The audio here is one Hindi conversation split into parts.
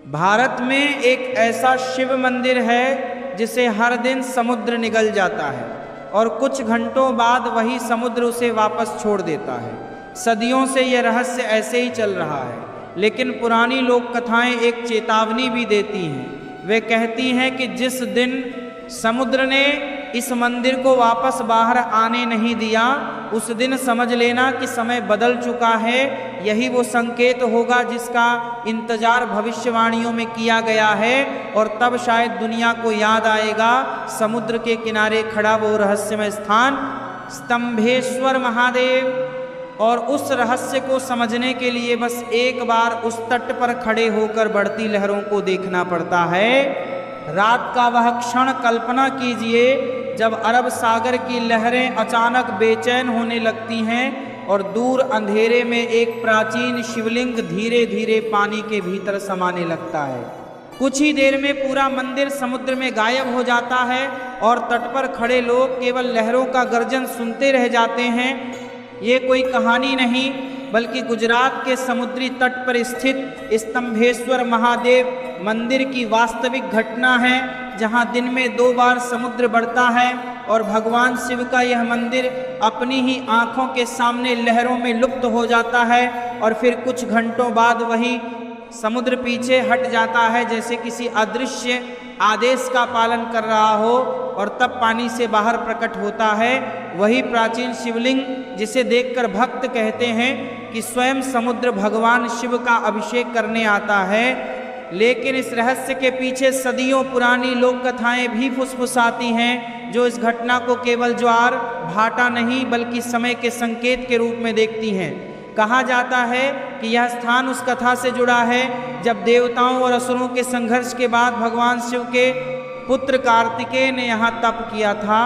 भारत में एक ऐसा शिव मंदिर है जिसे हर दिन समुद्र निगल जाता है और कुछ घंटों बाद वही समुद्र उसे वापस छोड़ देता है। सदियों से यह रहस्य ऐसे ही चल रहा है, लेकिन पुरानी लोक कथाएं एक चेतावनी भी देती हैं। वे कहती हैं कि जिस दिन समुद्र ने इस मंदिर को वापस बाहर आने नहीं दिया, उस दिन समझ लेना कि समय बदल चुका है। यही वो संकेत होगा जिसका इंतजार भविष्यवाणियों में किया गया है, और तब शायद दुनिया को याद आएगा समुद्र के किनारे खड़ा वो रहस्यमय स्थान स्तंभेश्वर महादेव। और उस रहस्य को समझने के लिए बस एक बार उस तट पर खड़े होकर बढ़ती लहरों को देखना पड़ता है। रात का वह क्षण कल्पना कीजिए जब अरब सागर की लहरें अचानक बेचैन होने लगती हैं और दूर अंधेरे में एक प्राचीन शिवलिंग धीरे धीरे पानी के भीतर समाने लगता है। कुछ ही देर में पूरा मंदिर समुद्र में गायब हो जाता है और तट पर खड़े लोग केवल लहरों का गर्जन सुनते रह जाते हैं। ये कोई कहानी नहीं, बल्कि गुजरात के समुद्री तट पर स्थित स्तंभेश्वर महादेव मंदिर की वास्तविक घटना है, जहां दिन में 2 बार समुद्र बढ़ता है और भगवान शिव का यह मंदिर अपनी ही आंखों के सामने लहरों में लुप्त हो जाता है और फिर कुछ घंटों बाद वही समुद्र पीछे हट जाता है, जैसे किसी अदृश्य आदेश का पालन कर रहा हो, और तब पानी से बाहर प्रकट होता है वही प्राचीन शिवलिंग जिसे देखकर भक्त कहते हैं कि स्वयं समुद्र भगवान शिव का अभिषेक करने आता है। लेकिन इस रहस्य के पीछे सदियों पुरानी लोक कथाएं भी फुसफुसाती हैं, जो इस घटना को केवल ज्वार भाटा नहीं बल्कि समय के संकेत के रूप में देखती हैं। कहा जाता है कि यह स्थान उस कथा से जुड़ा है जब देवताओं और असुरों के संघर्ष के बाद भगवान शिव के पुत्र कार्तिकेय ने यहाँ तप किया था,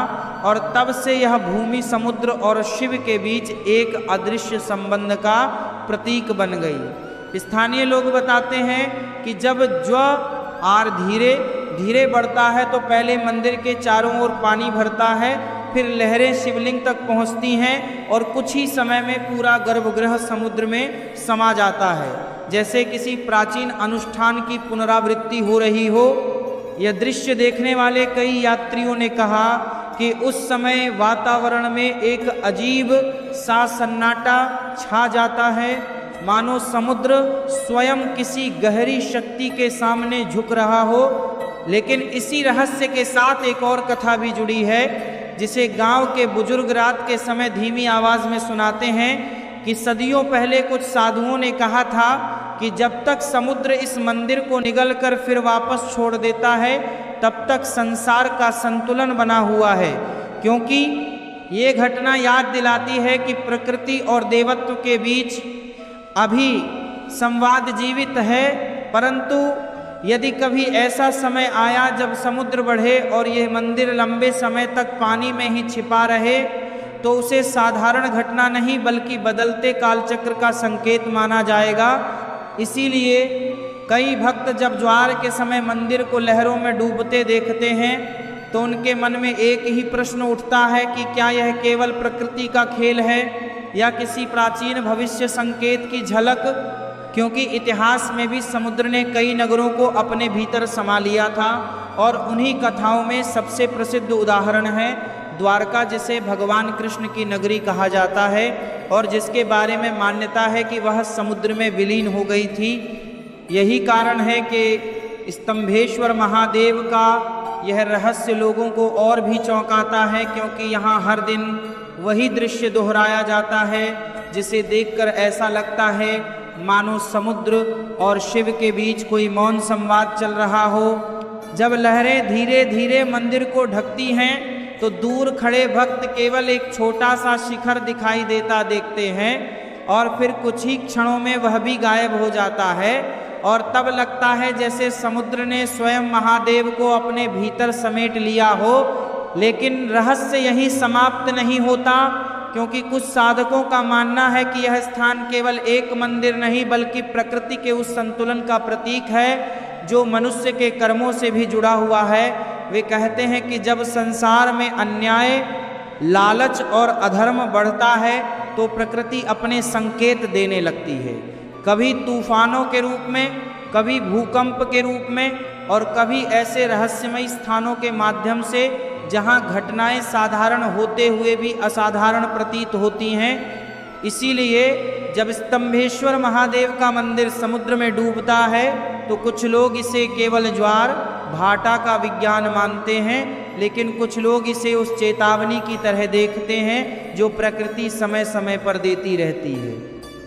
और तब से यह भूमि समुद्र और शिव के बीच एक अदृश्य संबंध का प्रतीक बन गई। स्थानीय लोग बताते हैं कि जब ज्वार धीरे धीरे बढ़ता है तो पहले मंदिर के चारों ओर पानी भरता है, फिर लहरें शिवलिंग तक पहुंचती हैं और कुछ ही समय में पूरा गर्भगृह समुद्र में समा जाता है, जैसे किसी प्राचीन अनुष्ठान की पुनरावृत्ति हो रही हो। यह दृश्य देखने वाले कई यात्रियों ने कहा कि उस समय वातावरण में एक अजीब सा सन्नाटा छा जाता है, मानो समुद्र स्वयं किसी गहरी शक्ति के सामने झुक रहा हो। लेकिन इसी रहस्य के साथ एक और कथा भी जुड़ी है, जिसे गांव के बुजुर्ग रात के समय धीमी आवाज में सुनाते हैं कि सदियों पहले कुछ साधुओं ने कहा था कि जब तक समुद्र इस मंदिर को निगलकर फिर वापस छोड़ देता है, तब तक संसार का संतुलन बना हुआ है, क्योंकि ये घटना याद दिलाती है कि प्रकृति और देवत्व के बीच अभी संवाद जीवित है। परंतु यदि कभी ऐसा समय आया जब समुद्र बढ़े और यह मंदिर लंबे समय तक पानी में ही छिपा रहे, तो उसे साधारण घटना नहीं बल्कि बदलते कालचक्र का संकेत माना जाएगा। इसीलिए कई भक्त जब ज्वार के समय मंदिर को लहरों में डूबते देखते हैं तो उनके मन में एक ही प्रश्न उठता है कि क्या यह केवल प्रकृति का खेल है या किसी प्राचीन भविष्य संकेत की झलक, क्योंकि इतिहास में भी समुद्र ने कई नगरों को अपने भीतर समा लिया था, और उन्हीं कथाओं में सबसे प्रसिद्ध उदाहरण है द्वारका, जिसे भगवान कृष्ण की नगरी कहा जाता है और जिसके बारे में मान्यता है कि वह समुद्र में विलीन हो गई थी। यही कारण है कि स्तंभेश्वर महादेव का यह रहस्य लोगों को और भी चौंकाता है, क्योंकि यहाँ हर दिन वही दृश्य दोहराया जाता है जिसे देखकर ऐसा लगता है मानो समुद्र और शिव के बीच कोई मौन संवाद चल रहा हो। जब लहरें धीरे धीरे मंदिर को ढकती हैं तो दूर खड़े भक्त केवल एक छोटा सा शिखर दिखाई देता देखते हैं, और फिर कुछ ही क्षणों में वह भी गायब हो जाता है, और तब लगता है जैसे समुद्र ने स्वयं महादेव को अपने भीतर समेट लिया हो। लेकिन रहस्य यहीं समाप्त नहीं होता, क्योंकि कुछ साधकों का मानना है कि यह स्थान केवल एक मंदिर नहीं बल्कि प्रकृति के उस संतुलन का प्रतीक है जो मनुष्य के कर्मों से भी जुड़ा हुआ है। वे कहते हैं कि जब संसार में अन्याय, लालच और अधर्म बढ़ता है तो प्रकृति अपने संकेत देने लगती है, कभी तूफानों के रूप में, कभी भूकंप के रूप में और कभी ऐसे रहस्यमयी स्थानों के माध्यम से जहां घटनाएं साधारण होते हुए भी असाधारण प्रतीत होती हैं। इसीलिए जब स्तंभेश्वर महादेव का मंदिर समुद्र में डूबता है तो कुछ लोग इसे केवल ज्वार भाटा का विज्ञान मानते हैं, लेकिन कुछ लोग इसे उस चेतावनी की तरह देखते हैं जो प्रकृति समय समय पर देती रहती है।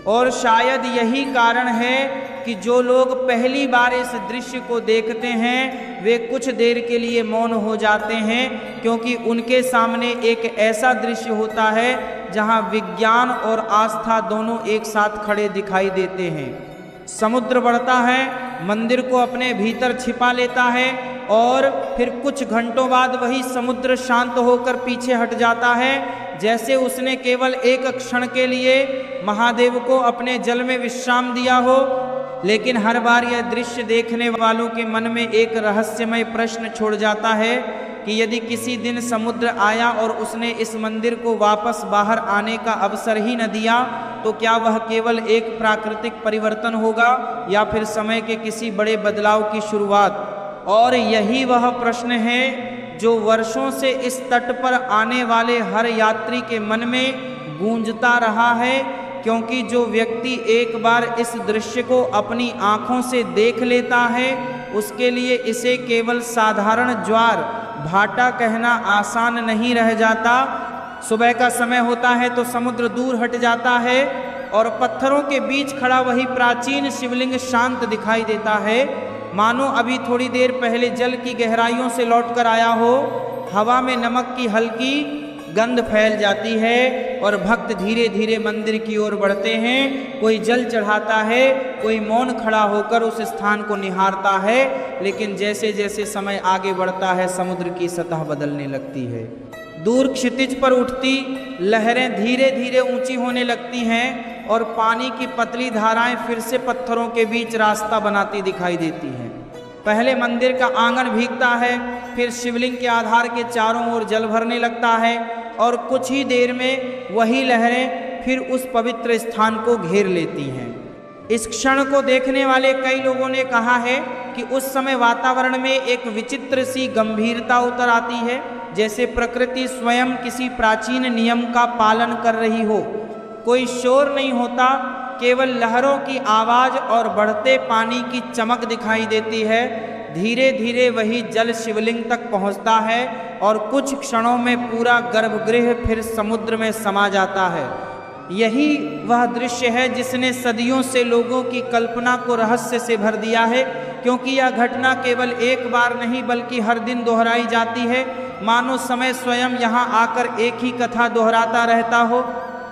और शायद यही कारण है कि जो लोग पहली बार इस दृश्य को देखते हैं वे कुछ देर के लिए मौन हो जाते हैं, क्योंकि उनके सामने एक ऐसा दृश्य होता है जहां विज्ञान और आस्था दोनों एक साथ खड़े दिखाई देते हैं। समुद्र बढ़ता है, मंदिर को अपने भीतर छिपा लेता है और फिर कुछ घंटों बाद वही समुद्र शांत होकर पीछे हट जाता है, जैसे उसने केवल एक क्षण के लिए महादेव को अपने जल में विश्राम दिया हो। लेकिन हर बार यह दृश्य देखने वालों के मन में एक रहस्यमय प्रश्न छोड़ जाता है कि यदि किसी दिन समुद्र आया और उसने इस मंदिर को वापस बाहर आने का अवसर ही न दिया तो क्या वह केवल एक प्राकृतिक परिवर्तन होगा या फिर समय के किसी बड़े बदलाव की शुरुआत। और यही वह प्रश्न है जो वर्षों से इस तट पर आने वाले हर यात्री के मन में गूंजता रहा है, क्योंकि जो व्यक्ति एक बार इस दृश्य को अपनी आँखों से देख लेता है उसके लिए इसे केवल साधारण ज्वार भाटा कहना आसान नहीं रह जाता। सुबह का समय होता है तो समुद्र दूर हट जाता है और पत्थरों के बीच खड़ा वही प्राचीन शिवलिंग शांत दिखाई देता है, मानो अभी थोड़ी देर पहले जल की गहराइयों से लौटकर आया हो। हवा में नमक की हल्की गंध फैल जाती है और भक्त धीरे धीरे मंदिर की ओर बढ़ते हैं। कोई जल चढ़ाता है, कोई मौन खड़ा होकर उस स्थान को निहारता है, लेकिन जैसे जैसे समय आगे बढ़ता है समुद्र की सतह बदलने लगती है। दूर क्षितिज पर उठती लहरें धीरे धीरे ऊंची होने लगती हैं और पानी की पतली धाराएं फिर से पत्थरों के बीच रास्ता बनाती दिखाई देती हैं। पहले मंदिर का आंगन भीगता है, फिर शिवलिंग के आधार के चारों ओर जल भरने लगता है और कुछ ही देर में वही लहरें फिर उस पवित्र स्थान को घेर लेती हैं। इस क्षण को देखने वाले कई लोगों ने कहा है कि उस समय वातावरण में एक विचित्र सी गंभीरता उतर आती है, जैसे प्रकृति स्वयं किसी प्राचीन नियम का पालन कर रही हो। कोई शोर नहीं होता, केवल लहरों की आवाज़ और बढ़ते पानी की चमक दिखाई देती है। धीरे धीरे वही जल शिवलिंग तक पहुंचता है और कुछ क्षणों में पूरा गर्भगृह फिर समुद्र में समा जाता है। यही वह दृश्य है जिसने सदियों से लोगों की कल्पना को रहस्य से भर दिया है, क्योंकि यह घटना केवल एक बार नहीं बल्कि हर दिन दोहराई जाती है, मानो समय स्वयं यहाँ आकर एक ही कथा दोहराता रहता हो।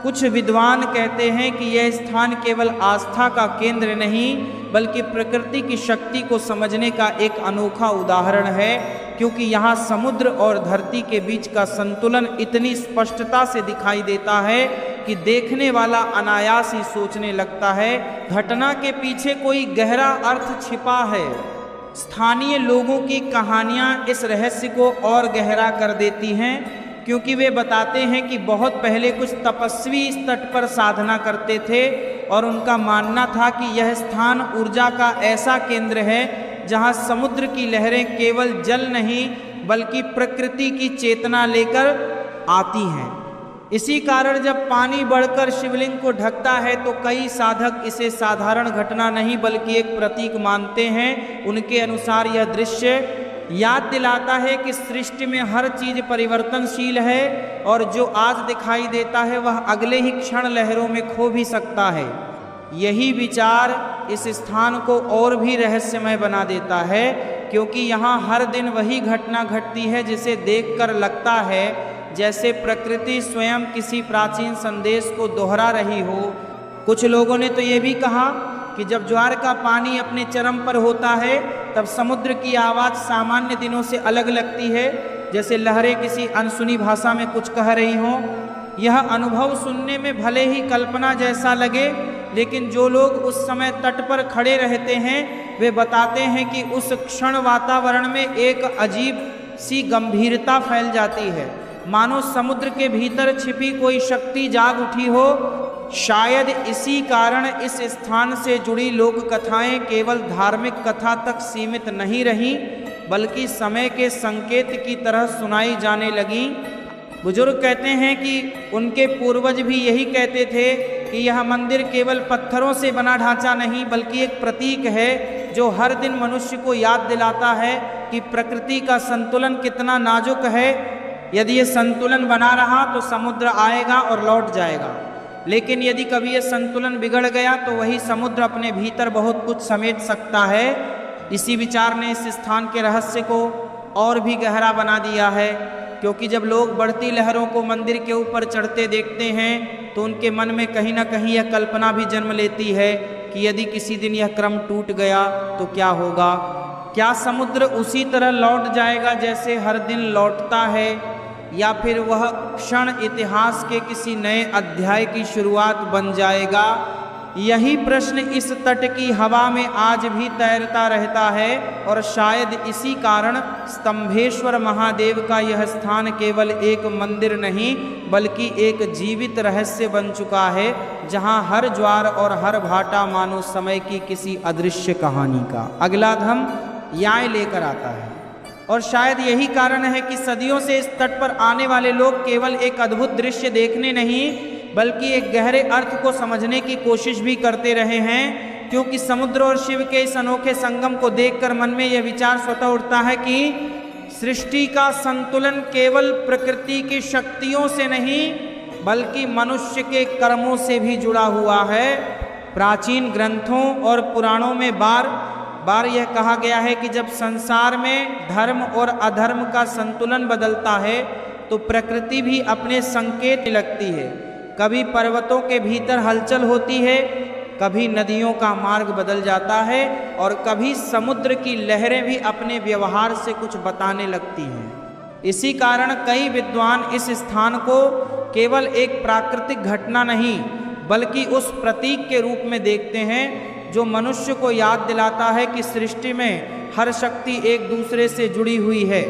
कुछ विद्वान कहते हैं कि यह स्थान केवल आस्था का केंद्र नहीं बल्कि प्रकृति की शक्ति को समझने का एक अनोखा उदाहरण है, क्योंकि यहाँ समुद्र और धरती के बीच का संतुलन इतनी स्पष्टता से दिखाई देता है कि देखने वाला अनायास ही सोचने लगता है घटना के पीछे कोई गहरा अर्थ छिपा है। स्थानीय लोगों की कहानियाँ इस रहस्य को और गहरा कर देती हैं, क्योंकि वे बताते हैं कि बहुत पहले कुछ तपस्वी इस तट पर साधना करते थे और उनका मानना था कि यह स्थान ऊर्जा का ऐसा केंद्र है जहां समुद्र की लहरें केवल जल नहीं बल्कि प्रकृति की चेतना लेकर आती हैं। इसी कारण जब पानी बढ़कर शिवलिंग को ढकता है तो कई साधक इसे साधारण घटना नहीं बल्कि एक प्रतीक मानते हैं। उनके अनुसार यह दृश्य याद दिलाता है कि सृष्टि में हर चीज परिवर्तनशील है और जो आज दिखाई देता है वह अगले ही क्षण लहरों में खो भी सकता है। यही विचार इस स्थान को और भी रहस्यमय बना देता है, क्योंकि यहाँ हर दिन वही घटना घटती है जिसे देखकर लगता है जैसे प्रकृति स्वयं किसी प्राचीन संदेश को दोहरा रही हो। कुछ लोगों ने तो ये भी कहा कि जब ज्वार का पानी अपने चरम पर होता है तब समुद्र की आवाज़ सामान्य दिनों से अलग लगती है, जैसे लहरें किसी अनसुनी भाषा में कुछ कह रही हों। यह अनुभव सुनने में भले ही कल्पना जैसा लगे, लेकिन जो लोग उस समय तट पर खड़े रहते हैं वे बताते हैं कि उस क्षण वातावरण में एक अजीब सी गंभीरता फैल जाती है, मानो समुद्र के भीतर छिपी कोई शक्ति जाग उठी हो शायद इसी कारण इस स्थान से जुड़ी लोक कथाएं केवल धार्मिक कथा तक सीमित नहीं रहीं, बल्कि समय के संकेत की तरह सुनाई जाने लगीं। बुजुर्ग कहते हैं कि उनके पूर्वज भी यही कहते थे कि यह मंदिर केवल पत्थरों से बना ढांचा नहीं, बल्कि एक प्रतीक है जो हर दिन मनुष्य को याद दिलाता है कि प्रकृति का संतुलन कितना नाजुक है। यदि ये संतुलन बना रहा तो समुद्र आएगा और लौट जाएगा, लेकिन यदि कभी ये संतुलन बिगड़ गया तो वही समुद्र अपने भीतर बहुत कुछ समेट सकता है। इसी विचार ने इस स्थान के रहस्य को और भी गहरा बना दिया है, क्योंकि जब लोग बढ़ती लहरों को मंदिर के ऊपर चढ़ते देखते हैं तो उनके मन में कहीं ना कहीं यह कल्पना भी जन्म लेती है कि यदि किसी दिन यह क्रम टूट गया तो क्या होगा। क्या समुद्र उसी तरह लौट जाएगा जैसे हर दिन लौटता है, या फिर वह क्षण इतिहास के किसी नए अध्याय की शुरुआत बन जाएगा। यही प्रश्न इस तट की हवा में आज भी तैरता रहता है, और शायद इसी कारण स्तंभेश्वर महादेव का यह स्थान केवल एक मंदिर नहीं बल्कि एक जीवित रहस्य बन चुका है, जहां हर ज्वार और हर भाटा मानो समय की किसी अदृश्य कहानी का अगला धम न्याय लेकर आता है। और शायद यही कारण है कि सदियों से इस तट पर आने वाले लोग केवल एक अद्भुत दृश्य देखने नहीं बल्कि एक गहरे अर्थ को समझने की कोशिश भी करते रहे हैं, क्योंकि समुद्र और शिव के इस अनोखे संगम को देखकर मन में यह विचार स्वतः उठता है कि सृष्टि का संतुलन केवल प्रकृति की शक्तियों से नहीं बल्कि मनुष्य के कर्मों से भी जुड़ा हुआ है। प्राचीन ग्रंथों और पुराणों में बार बार यह कहा गया है कि जब संसार में धर्म और अधर्म का संतुलन बदलता है तो प्रकृति भी अपने संकेत लगती है। कभी पर्वतों के भीतर हलचल होती है, कभी नदियों का मार्ग बदल जाता है, और कभी समुद्र की लहरें भी अपने व्यवहार से कुछ बताने लगती हैं। इसी कारण कई विद्वान इस स्थान को केवल एक प्राकृतिक घटना नहीं बल्कि उस प्रतीक के रूप में देखते हैं जो मनुष्य को याद दिलाता है कि सृष्टि में हर शक्ति एक दूसरे से जुड़ी हुई है।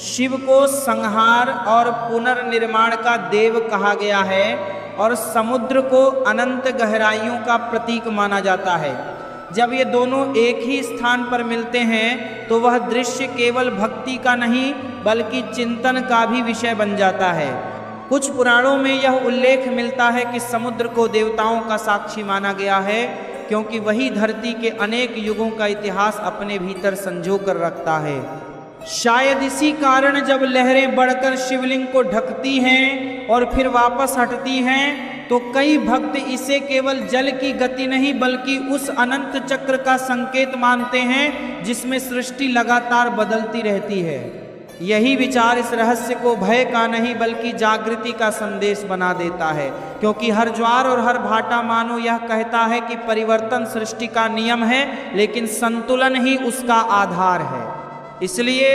शिव को संहार और पुनर्निर्माण का देव कहा गया है और समुद्र को अनंत गहराइयों का प्रतीक माना जाता है। जब ये दोनों एक ही स्थान पर मिलते हैं तो वह दृश्य केवल भक्ति का नहीं बल्कि चिंतन का भी विषय बन जाता है। कुछ पुराणों में यह उल्लेख मिलता है कि समुद्र को देवताओं का साक्षी माना गया है, क्योंकि वही धरती के अनेक युगों का इतिहास अपने भीतर संजो कर रखता है। शायद इसी कारण जब लहरें बढ़कर शिवलिंग को ढकती हैं और फिर वापस हटती हैं तो कई भक्त इसे केवल जल की गति नहीं बल्कि उस अनंत चक्र का संकेत मानते हैं जिसमें सृष्टि लगातार बदलती रहती है। यही विचार इस रहस्य को भय का नहीं बल्कि जागृति का संदेश बना देता है, क्योंकि हर ज्वार और हर भाटा मानो यह कहता है कि परिवर्तन सृष्टि का नियम है लेकिन संतुलन ही उसका आधार है। इसलिए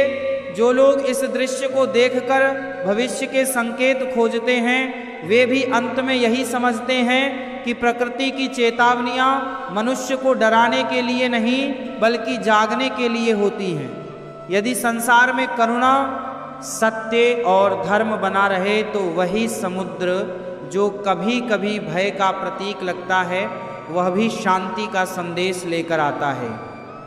जो लोग इस दृश्य को देखकर भविष्य के संकेत खोजते हैं वे भी अंत में यही समझते हैं कि प्रकृति की चेतावनियां मनुष्य को डराने के लिए नहीं बल्कि जागने के लिए होती हैं। यदि संसार में करुणा, सत्य और धर्म बना रहे तो वही समुद्र जो कभी कभी भय का प्रतीक लगता है वह भी शांति का संदेश लेकर आता है।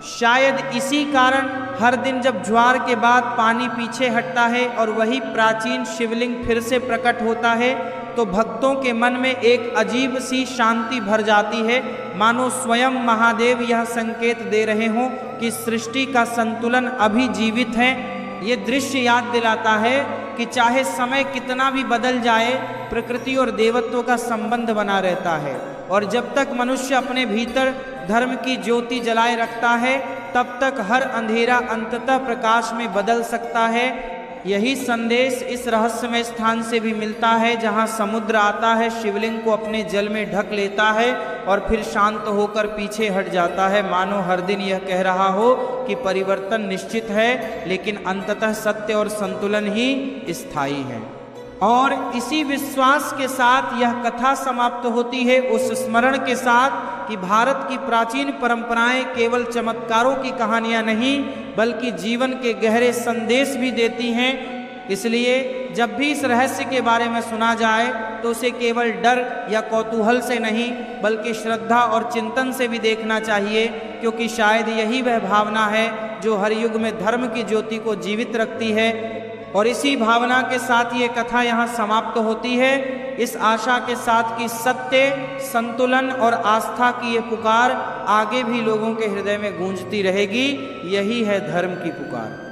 शायद इसी कारण हर दिन जब ज्वार के बाद पानी पीछे हटता है और वही प्राचीन शिवलिंग फिर से प्रकट होता है तो भक्तों के मन में एक अजीब सी शांति भर जाती है, मानो स्वयं महादेव यह संकेत दे रहे हों कि सृष्टि का संतुलन अभी जीवित है। ये दृश्य याद दिलाता है कि चाहे समय कितना भी बदल जाए प्रकृति और देवत्व का संबंध बना रहता है, और जब तक मनुष्य अपने भीतर धर्म की ज्योति जलाए रखता है तब तक हर अंधेरा अंततः प्रकाश में बदल सकता है। यही संदेश इस रहस्यमय स्थान से भी मिलता है जहां समुद्र आता है, शिवलिंग को अपने जल में ढक लेता है और फिर शांत होकर पीछे हट जाता है, मानो हर दिन यह कह रहा हो कि परिवर्तन निश्चित है लेकिन अंततः सत्य और संतुलन ही स्थायी है। और इसी विश्वास के साथ यह कथा समाप्त होती है, उस स्मरण के साथ कि भारत की प्राचीन परंपराएं केवल चमत्कारों की कहानियां नहीं बल्कि जीवन के गहरे संदेश भी देती हैं। इसलिए जब भी इस रहस्य के बारे में सुना जाए तो उसे केवल डर या कौतूहल से नहीं बल्कि श्रद्धा और चिंतन से भी देखना चाहिए, क्योंकि शायद यही वह भावना है जो हर युग में धर्म की ज्योति को जीवित रखती है। और इसी भावना के साथ ये कथा यहाँ समाप्त होती है, इस आशा के साथ कि सत्य, संतुलन और आस्था की ये पुकार आगे भी लोगों के हृदय में गूंजती रहेगी। यही है धर्म की पुकार।